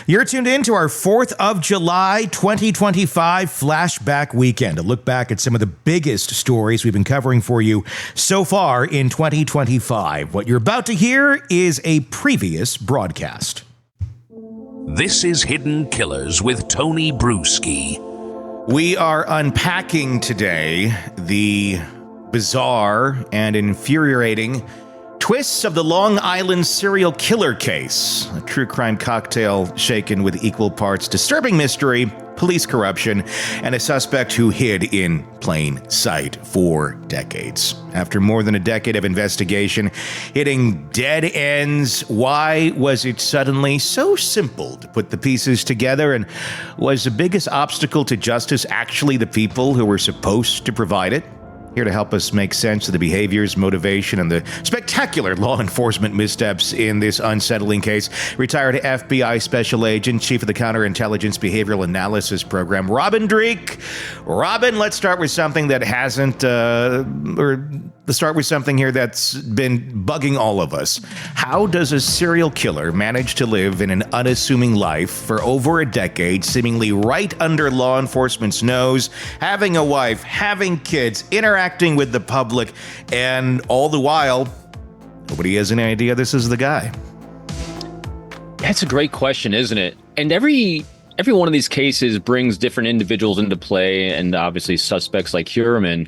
You're tuned in to our 4th of July 2025 flashback weekend. A look back at some of the biggest stories we've been covering for you so far in 2025. What you're about to hear is a previous broadcast. This is Hidden Killers with Tony Brueski. We are unpacking today the bizarre and infuriating twists of the Long Island serial killer case, a true crime cocktail shaken with equal parts disturbing mystery, police corruption, and a suspect who hid in plain sight for decades. After more than a decade of investigation, hitting dead ends, why was it suddenly so simple to put the pieces together? And was the biggest obstacle to justice actually the people who were supposed to provide it? Here to help us make sense of the behaviors, motivation, and the spectacular law enforcement missteps in this unsettling case, retired FBI Special Agent, Chief of the Counterintelligence Behavioral Analysis Program, Robin Dreeke. Robin, let's start with something that hasn't, let's start with something here that's been bugging all of us. How does a serial killer manage to live in an unassuming life for over a decade, seemingly right under law enforcement's nose, having a wife, having kids, interacting with the public, and all the while, nobody has any idea this is the guy? That's a great question, isn't it? And every one of these cases brings different individuals into play, and obviously suspects like Heuermann.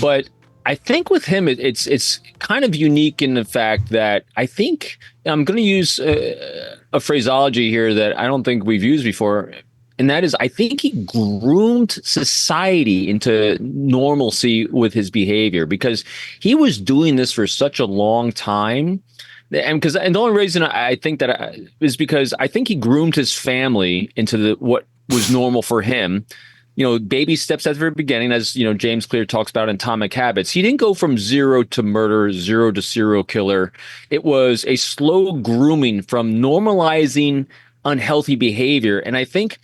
But I think with him, it's kind of unique in the fact that I think I'm going to use a phraseology here that I don't think we've used before. And that is, I think he groomed society into normalcy with his behavior, because he was doing this for such a long time. And the only reason I think that is because I think he groomed his family into what was normal for him. You know, baby steps at the very beginning, as you know, James Clear talks about in Atomic Habits. He didn't go from zero to murder, zero to serial killer. It was a slow grooming from normalizing unhealthy behavior. And I think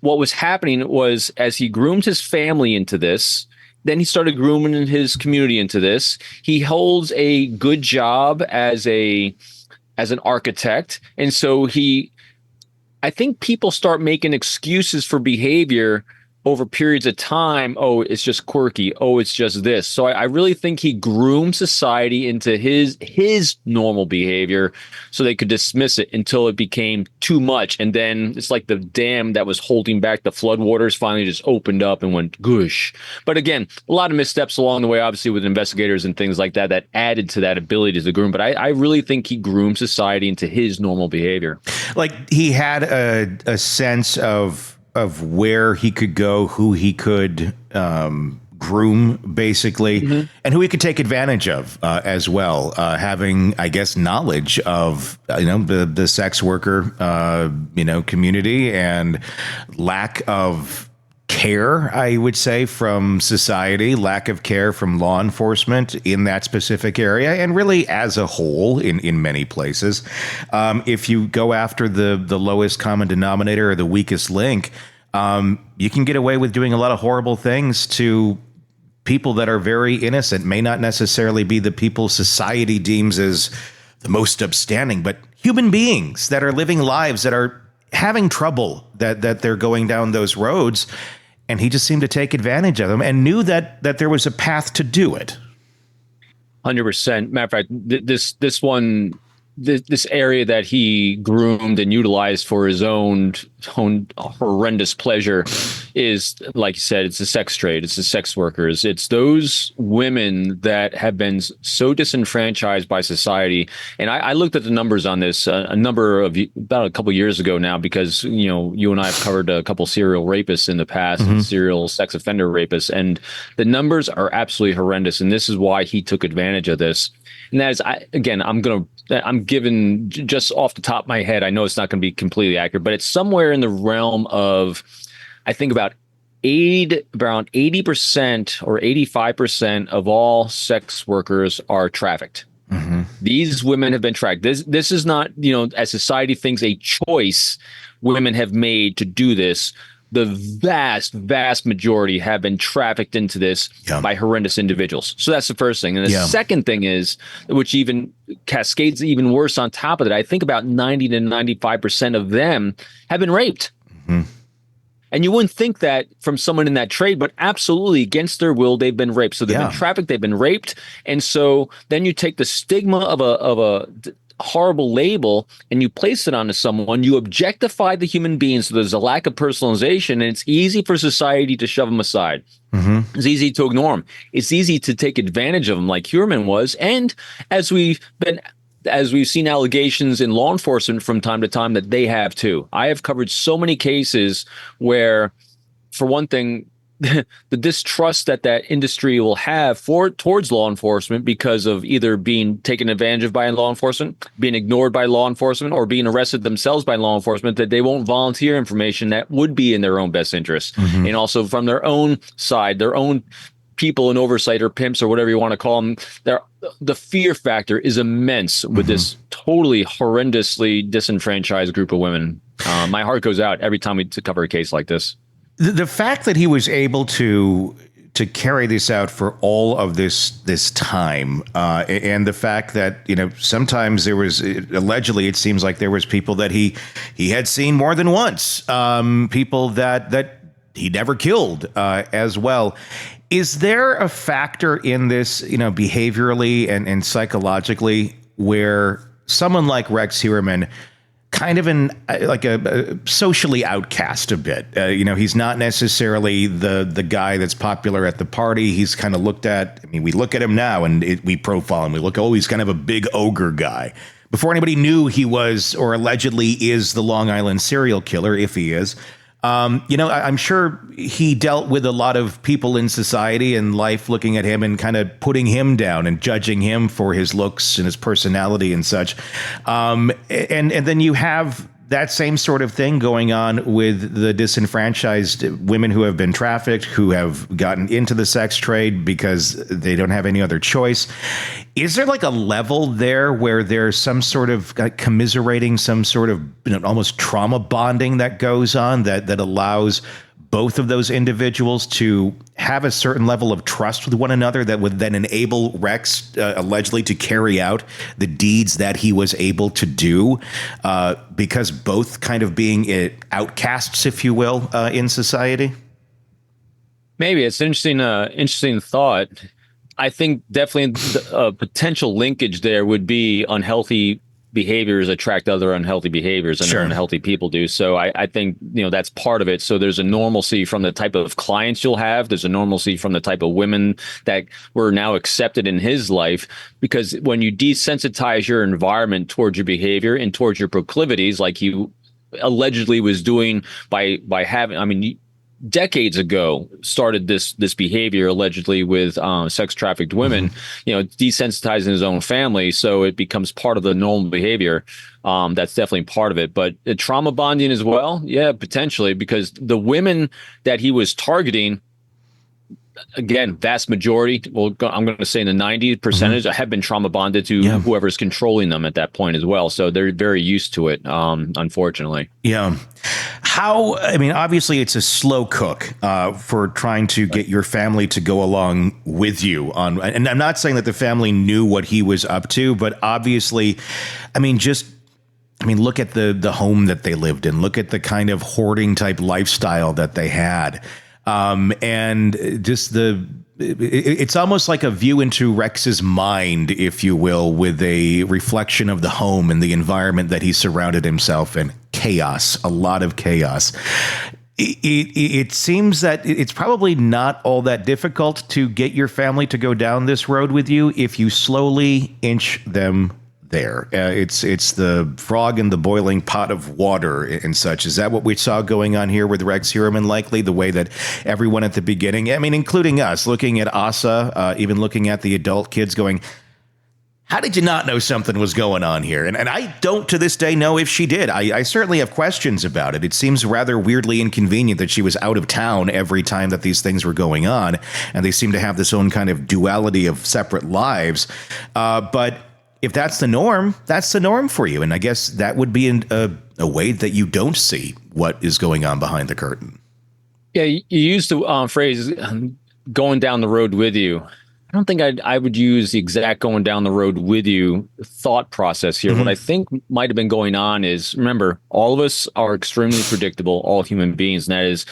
what was happening was, as he groomed his family into this, then he started grooming his community into this. He holds a good job as an architect. And so I think people start making excuses for behavior over periods of time. Oh, it's just quirky. Oh, it's just this. So I really think he groomed society into his normal behavior so they could dismiss it until it became too much. And then it's like the dam that was holding back the floodwaters finally just opened up and went goosh. But again, a lot of missteps along the way, obviously with investigators and things like that added to that ability to groom. But I really think he groomed society into his normal behavior. Like he had a sense of where he could go, who he could groom, basically, and who he could take advantage of as well. Having, I guess, knowledge of, the sex worker, community, and lack of care, I would say, from society, lack of care from law enforcement in that specific area, and really as a whole in many places. If you go after the lowest common denominator or the weakest link, you can get away with doing a lot of horrible things to people that are very innocent, may not necessarily be the people society deems as the most upstanding, but human beings that are living lives that are having trouble, that they're going down those roads. And he just seemed to take advantage of them and knew that there was a path to do it. 100%. Matter of fact, this area that he groomed and utilized for his own horrendous pleasure is, like you said, it's the sex trade. It's the sex workers. It's those women that have been so disenfranchised by society. And I looked at the numbers on this about a couple years ago now, because, you and I have covered a couple serial rapists in the past, and serial sex offender rapists, and the numbers are absolutely horrendous. And this is why he took advantage of this. And that is, I'm given just off the top of my head, I know it's not going to be completely accurate, but it's somewhere in the realm of, I think around 80% or 85% of all sex workers are trafficked. These women have been tracked. This is not, as society thinks, a choice women have made to do this. the vast majority have been trafficked into this by horrendous individuals. So that's the first thing. And the second thing is, which even cascades even worse on top of it, I think about 90 to 95% of them have been raped. Mm-hmm. And you wouldn't think that from someone in that trade, but absolutely against their will, they've been raped. So they've been trafficked, they've been raped. And so then you take the stigma of a horrible label and you place it onto someone, you objectify the human being. So there's a lack of personalization, and it's easy for society to shove them aside. Mm-hmm. It's easy to ignore them. It's easy to take advantage of them like Heuermann was. And as we've seen allegations in law enforcement from time to time that they have too. I have covered so many cases where, for one thing, the distrust that industry will have towards law enforcement because of either being taken advantage of by law enforcement, being ignored by law enforcement, or being arrested themselves by law enforcement, that they won't volunteer information that would be in their own best interest. Mm-hmm. And also from their own side, their own people in oversight or pimps or whatever you want to call them, the fear factor is immense with this totally horrendously disenfranchised group of women. My heart goes out every time we cover a case like this. The fact that he was able to carry this out for all of this time, and the fact that, sometimes there was, allegedly, it seems like there was people that he had seen more than once, people that he never killed as well. Is there a factor in this, behaviorally and psychologically, where someone like Rex Heuermann, kind of a socially outcast a bit? He's not necessarily the guy that's popular at the party. He's kind of looked at. I mean, we look at him now and we profile him. We look, he's kind of a big ogre guy. Before anybody knew he was, or allegedly is, the Long Island serial killer, if he is. I'm sure he dealt with a lot of people in society and life looking at him and kind of putting him down and judging him for his looks and his personality and such. And then you have that same sort of thing going on with the disenfranchised women who have been trafficked, who have gotten into the sex trade because they don't have any other choice. Is there like a level there where there's some sort of commiserating, some sort of almost trauma bonding that goes on that allows both of those individuals to have a certain level of trust with one another that would then enable Rex allegedly to carry out the deeds that he was able to do, because both kind of being outcasts, if you will, in society? Maybe it's an interesting thought. I think definitely a potential linkage there would be unhealthy behaviors attract other unhealthy behaviors, and unhealthy people do. So I think, that's part of it. So there's a normalcy from the type of clients you'll have. There's a normalcy from the type of women that were now accepted in his life, because when you desensitize your environment towards your behavior and towards your proclivities, like he allegedly was doing by having, decades ago started this behavior allegedly with sex trafficked women, desensitizing his own family, so it becomes part of the normal behavior. That's definitely part of it. But trauma bonding as well, yeah, potentially, because the women that he was targeting, again, vast majority, well, I'm going to say in the 90% have been trauma bonded to whoever's controlling them at that point as well. So they're very used to it, unfortunately. Yeah. Obviously it's a slow cook for trying to get your family to go along with you on, and I'm not saying that the family knew what he was up to, but obviously, look at the home that they lived in, look at the kind of hoarding type lifestyle that they had. And just it's almost like a view into Rex's mind, if you will, with a reflection of the home and the environment that he surrounded himself in. Chaos, a lot of chaos. It seems that it's probably not all that difficult to get your family to go down this road with you if you slowly inch them there. It's the frog in the boiling pot of water and such. Is that what we saw going on here with Rex Heuermann? Likely the way that everyone at the beginning, including us, looking at Asa, even looking at the adult kids going, how did you not know something was going on here? And I don't to this day know if she did. I certainly have questions about it. It seems rather weirdly inconvenient that she was out of town every time that these things were going on. And they seem to have this own kind of duality of separate lives. But if that's the norm for you. And I guess that would be a way that you don't see what is going on behind the curtain. Yeah, you used the phrase going down the road with you. I don't think I would use the exact going down the road with you thought process here. What I think might have been going on is, remember, all of us are extremely predictable, all human beings, and that is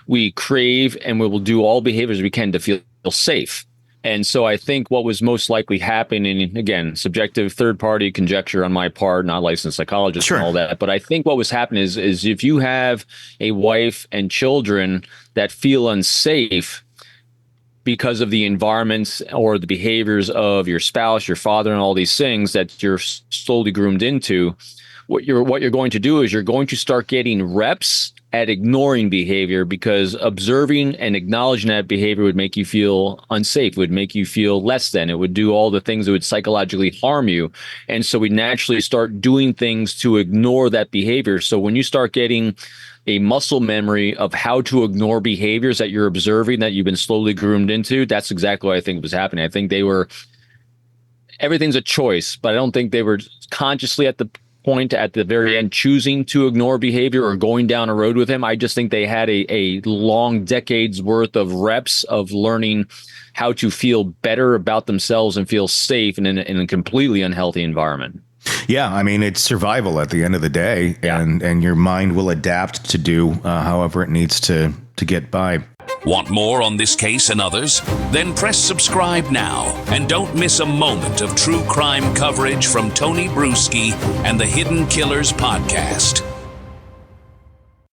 we crave and we will do all behaviors we can to feel safe. And so I think what was most likely happening, again, subjective third-party conjecture on my part, not licensed psychologist and all that, but I think what was happening is if you have a wife and children that feel unsafe because of the environments or the behaviors of your spouse, your father, and all these things that you're slowly groomed into, what you're going to do is you're going to start getting reps at ignoring behavior, because observing and acknowledging that behavior would make you feel unsafe, would make you feel less than. It would do all the things that would psychologically harm you. And so we naturally start doing things to ignore that behavior. So when you start getting a muscle memory of how to ignore behaviors that you're observing, that you've been slowly groomed into, that's exactly what I think was happening. I think everything's a choice, but I don't think they were consciously at the point at the very end choosing to ignore behavior or going down a road with him. I just think they had a long decades worth of reps of learning how to feel better about themselves and feel safe in a completely unhealthy environment. Yeah, I mean, it's survival at the end of the day, and your mind will adapt to do however it needs to get by. Want more on this case and others? Then press subscribe now and don't miss a moment of true crime coverage from Tony Brueski and the Hidden Killers podcast.